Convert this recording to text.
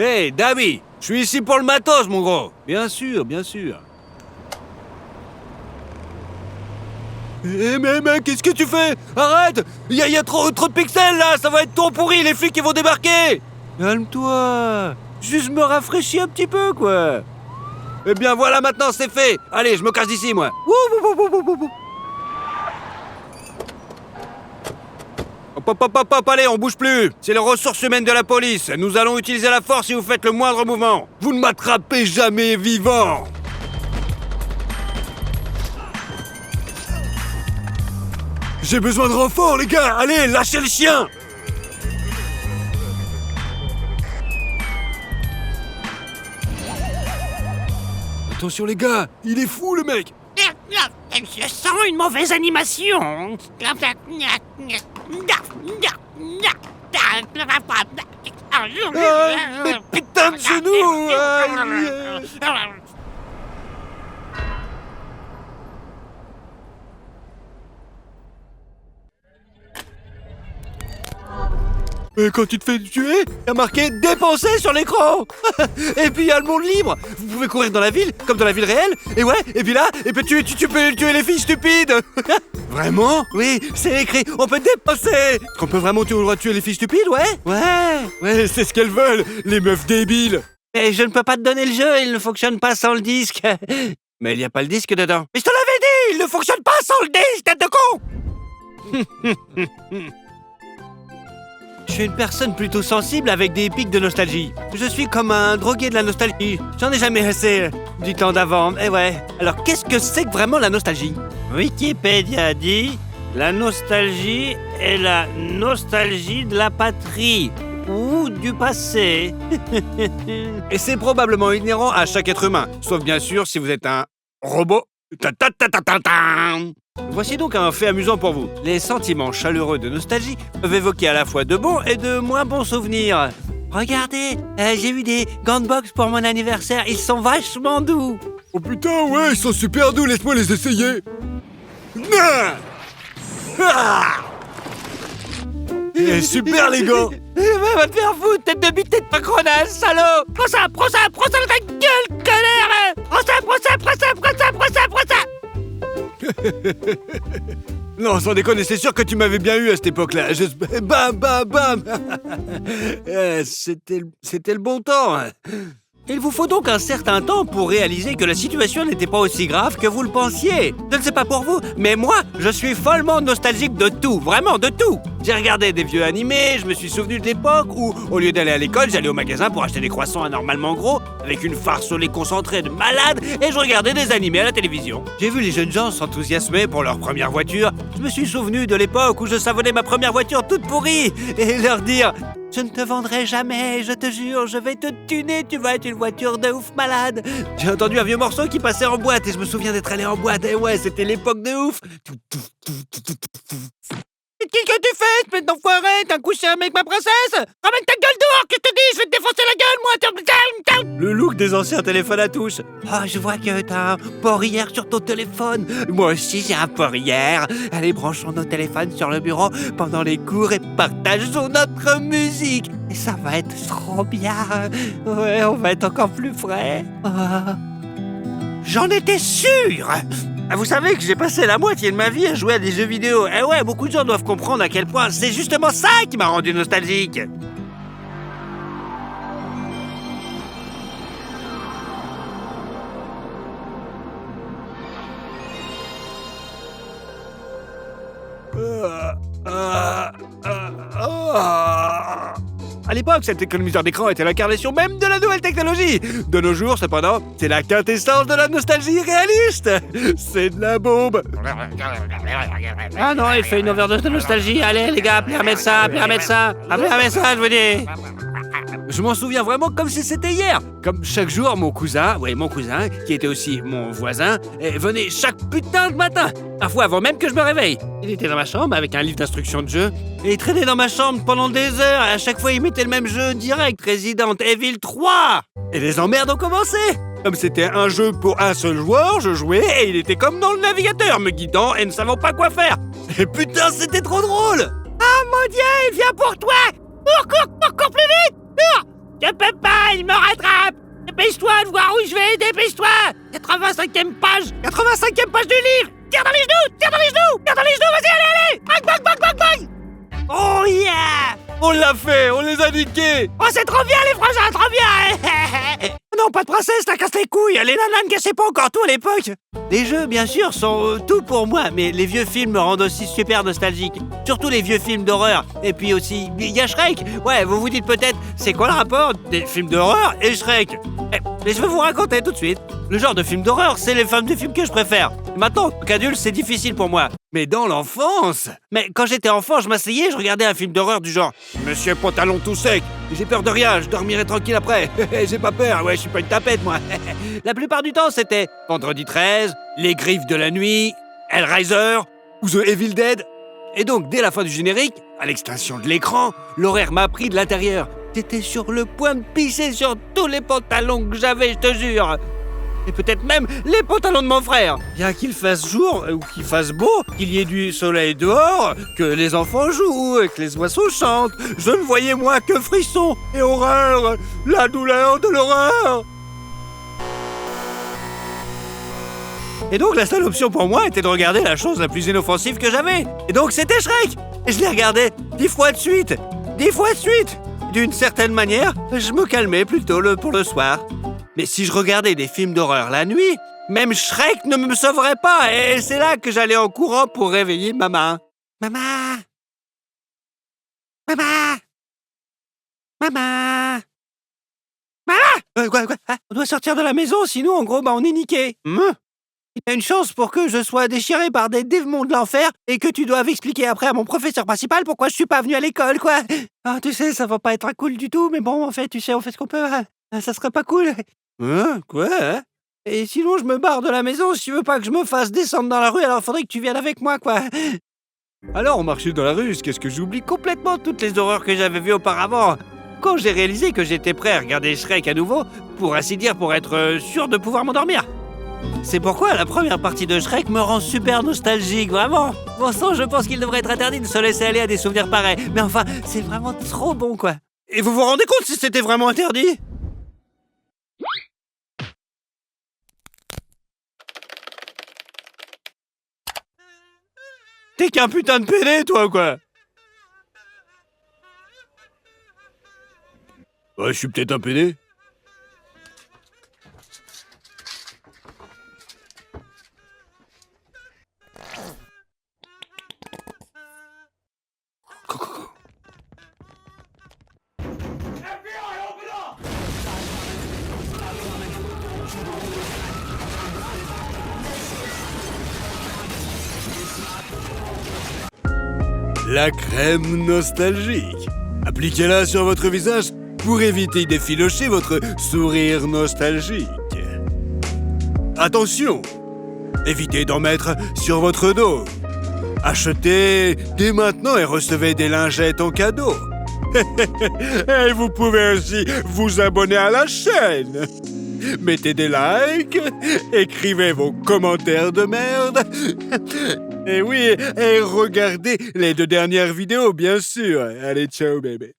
Hey, Dami, je suis ici pour le matos, mon gros. Bien sûr, bien sûr. Mais mec, qu'est-ce que tu fais? Arrête! Il y a trop de pixels là, ça va être trop pourri, les flics ils vont débarquer! Calme-toi! Juste me rafraîchis un petit peu, quoi! Eh bien voilà, maintenant c'est fait! Allez, je me casse d'ici, moi! Hop, allez, on bouge plus! C'est les ressources humaines de la police! Nous allons utiliser la force si vous faites le moindre mouvement! Vous ne m'attrapez jamais vivant! J'ai besoin de renfort, les gars! Allez, lâchez le chien! Attention, les gars! Il est fou, le mec! Je sens une mauvaise animation. Mais putain de genoux! Et quand tu te fais tuer, il y a marqué « Dépenser » sur l'écran. Et puis il y a le monde libre. Vous pouvez courir dans la ville, comme dans la ville réelle. Et ouais, et puis là, et puis tu peux tuer les filles stupides. Vraiment? Oui, c'est écrit, on peut dépenser. Qu'on peut vraiment le droit de tuer les filles stupides, ouais? Ouais, c'est ce qu'elles veulent, les meufs débiles. Mais je ne peux pas te donner le jeu, il ne fonctionne pas sans le disque. Mais il n'y a pas le disque dedans. Mais je te l'avais dit, il ne fonctionne pas sans le disque, tête de con. Je suis une personne plutôt sensible avec des pics de nostalgie. Je suis comme un drogué de la nostalgie. J'en ai jamais assez du temps d'avant. Et ouais. Alors qu'est-ce que c'est que vraiment la nostalgie? Wikipédia dit la nostalgie est la nostalgie de la patrie ou du passé. Et c'est probablement inhérent à chaque être humain, sauf bien sûr si vous êtes un robot. Voici donc un fait amusant pour vous. Les sentiments chaleureux de nostalgie peuvent évoquer à la fois de bons et de moins bons souvenirs. Regardez, j'ai eu des gants de boxe pour mon anniversaire, ils sont vachement doux. Oh putain, ouais, ils sont super doux, laisse-moi les essayer. Super les gars. Va te faire foutre, tête de bite, tête de patronage, salaud. Prends ça dans ta gueule, connard. Prends ça. Non, sans déconner, c'est sûr que tu m'avais bien eu à cette époque-là. Bam. C'était le bon temps. Il vous faut donc un certain temps pour réaliser que la situation n'était pas aussi grave que vous le pensiez. Je ne sais pas pour vous, mais moi, je suis follement nostalgique de tout, vraiment de tout. J'ai regardé des vieux animés, je me suis souvenu de l'époque où, au lieu d'aller à l'école, j'allais au magasin pour acheter des croissants anormalement gros, avec une farce au lait concentré de malade, et je regardais des animés à la télévision. J'ai vu les jeunes gens s'enthousiasmer pour leur première voiture. Je me suis souvenu de l'époque où je savonnais ma première voiture toute pourrie, et leur dire... Je ne te vendrai jamais, je te jure, je vais te tuner, tu vas être une voiture de ouf malade. J'ai entendu un vieux morceau qui passait en boîte et je me souviens d'être allé en boîte. Et ouais, c'était l'époque de ouf. Qu'est-ce que tu fais, espèce d'enfoiré? T'as couché avec ma princesse? Ramène ta gueule dehors, qu'est-ce que tu dis? Je vais te défoncer la gueule, moi! Le look des anciens téléphones à touche. Oh, je vois que t'as un port hier sur ton téléphone. Moi aussi, j'ai un port hier. Allez, branchons nos téléphones sur le bureau pendant les cours et partageons notre musique. Et ça va être trop bien. Ouais, on va être encore plus frais. Oh. J'en étais sûr! Vous savez que j'ai passé la moitié de ma vie à jouer à des jeux vidéo. Eh ouais, beaucoup de gens doivent comprendre à quel point c'est justement ça qui m'a rendu nostalgique. À l'époque, cet économiseur d'écran était l'incarnation même de la nouvelle technologie. De nos jours, cependant, c'est la quintessence de la nostalgie réaliste. C'est de la bombe. Ah non, il fait une overdose de nostalgie. Allez, les gars, appelez un médecin, je vous dis. Je m'en souviens vraiment comme si c'était hier. Comme chaque jour, mon cousin, qui était aussi mon voisin, venait chaque putain de matin. Parfois avant même que je me réveille. Il était dans ma chambre avec un livre d'instructions de jeu. Et il traînait dans ma chambre pendant des heures. Et à chaque fois, il mettait le même jeu direct, Resident Evil 3. Et les emmerdes ont commencé. Comme c'était un jeu pour un seul joueur, je jouais et il était comme dans le navigateur, me guidant et ne savant pas quoi faire. Et putain, c'était trop drôle. Ah mon Dieu, il vient pour toi. Cours plus vite. Je peux pas, il me rattrape. Dépêche-toi de voir où je vais, dépêche-toi. 85e page, 85e page du livre. Tire dans les genoux, tire dans les genoux, tire dans les genoux, vas-y, allez, allez. Bang, bang, bang, bang, bang. Oh yeah. On l'a fait, on les a niqués. Oh, c'est trop bien, les frangins, trop bien. Non, pas de princesse, t'as casse les couilles. Les nanas ne cassaient pas encore tout à l'époque. Les jeux, bien sûr, sont tout pour moi, mais les vieux films me rendent aussi super nostalgique. Surtout les vieux films d'horreur. Et puis aussi, il y a Shrek. Ouais, vous vous dites peut-être, c'est quoi le rapport des films d'horreur et Shrek? Mais je vais vous raconter tout de suite. Le genre de film d'horreur, c'est les femmes de films que je préfère. Maintenant, en tant qu'adulte, c'est difficile pour moi. Mais dans l'enfance... Mais quand j'étais enfant, je m'asseyais, je regardais un film d'horreur du genre Monsieur Pantalon tout sec, j'ai peur de rien, je dormirai tranquille après. J'ai pas peur, ouais, je suis pas une tapette, moi. La plupart du temps, c'était Vendredi 13, Les Griffes de la Nuit, Hellraiser ou The Evil Dead. Et donc, dès la fin du générique, à l'extinction de l'écran, l'horaire m'a pris de l'intérieur. J'étais sur le point de pisser sur tous les pantalons que j'avais, je te jure. Et peut-être même les pantalons de mon frère. Bien qu'il fasse jour ou qu'il fasse beau, qu'il y ait du soleil dehors, que les enfants jouent, que les oiseaux chantent, je ne voyais moi que frissons et horreur, la douleur de l'horreur. Et donc la seule option pour moi était de regarder la chose la plus inoffensive que j'avais. Et donc c'était Shrek. Et je l'ai regardé 10 fois de suite. 10 fois de suite. D'une certaine manière, je me calmais plutôt pour le soir. Mais si je regardais des films d'horreur la nuit, même Shrek ne me sauverait pas. Et c'est là que j'allais en courant pour réveiller maman. Maman! Maman! Maman! Maman! Quoi? On doit sortir de la maison, sinon en gros, on est niqué. Il y a une chance pour que je sois déchiré par des démons de l'enfer et que tu doives expliquer après à mon professeur principal pourquoi je suis pas venu à l'école, quoi. Ah, tu sais, ça va pas être cool du tout, mais bon, en fait, tu sais, on fait ce qu'on peut. Ça serait pas cool. Quoi? Et sinon, je me barre de la maison si tu veux pas que je me fasse descendre dans la rue, alors faudrait que tu viennes avec moi, quoi. Alors, on marchait dans la rue, qu'est-ce que j'oublie complètement toutes les horreurs que j'avais vues auparavant. Quand j'ai réalisé que j'étais prêt à regarder Shrek à nouveau, pour ainsi dire, pour être sûr de pouvoir m'endormir. C'est pourquoi la première partie de Shrek me rend super nostalgique, vraiment. Bon sang, je pense qu'il devrait être interdit de se laisser aller à des souvenirs pareils. Mais enfin, c'est vraiment trop bon, quoi. Et vous vous rendez compte si c'était vraiment interdit? T'es qu'un putain de pédé, toi, ou quoi? Ouais, je suis peut-être un pédé. La crème nostalgique. Appliquez-la sur votre visage pour éviter d'effilocher votre sourire nostalgique. Attention, évitez d'en mettre sur votre dos. Achetez dès maintenant et recevez des lingettes en cadeau. Et vous pouvez aussi vous abonner à la chaîne. Mettez des likes, écrivez vos commentaires de merde. Et oui, et regardez les 2 dernières vidéos, bien sûr. Allez, ciao, bébé.